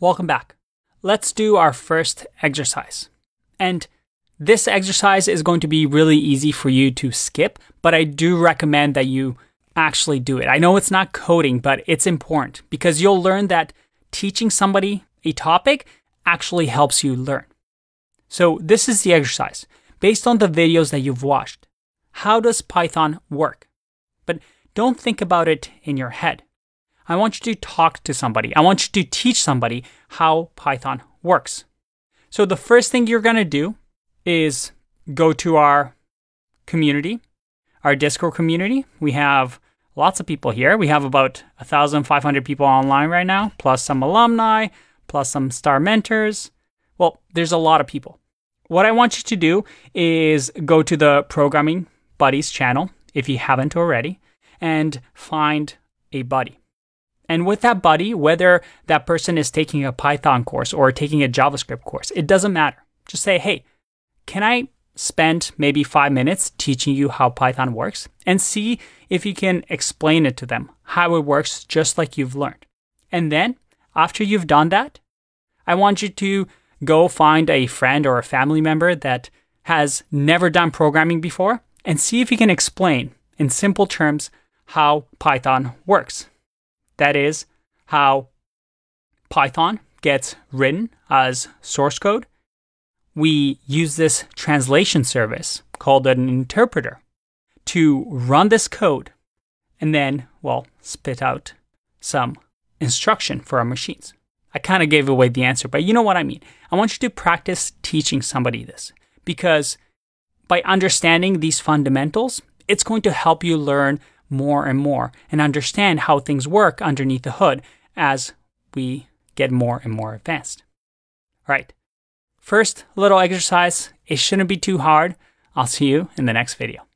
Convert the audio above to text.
Welcome back. Let's do our first exercise. And this exercise is going to be really easy for you to skip, but I do recommend that you actually do it. I know it's not coding, but it's important because you'll learn that teaching somebody a topic actually helps you learn. So this is the exercise. Based on the videos that you've watched, how does Python work? But don't think about it in your head. I want you to talk to somebody. I want you to teach somebody how Python works. So the first thing you're going to do is go to our community, our Discord community. We have lots of people here. We have about 1,500 people online right now, plus some alumni, plus some star mentors. Well, there's a lot of people. What I want you to do is go to the Programming Buddies channel, if you haven't already, and find a buddy. And with that buddy, whether that person is taking a Python course or taking a JavaScript course, it doesn't matter. Just say, hey, can I spend maybe 5 minutes teaching you how Python works? And see if you can explain it to them, how it works just like you've learned. And then, after you've done that, I want you to go find a friend or a family member that has never done programming before and see if you can explain in simple terms how Python works. That is how Python gets written as source code. We use this translation service called an interpreter to run this code and then, well, spit out some instruction for our machines. I kind of gave away the answer, but you know what I mean. I want you to practice teaching somebody this because by understanding these fundamentals, it's going to help you learn more and more and understand how things work underneath the hood as we get more and more advanced. All right, first little exercise. It shouldn't be too hard. I'll see you in the next video.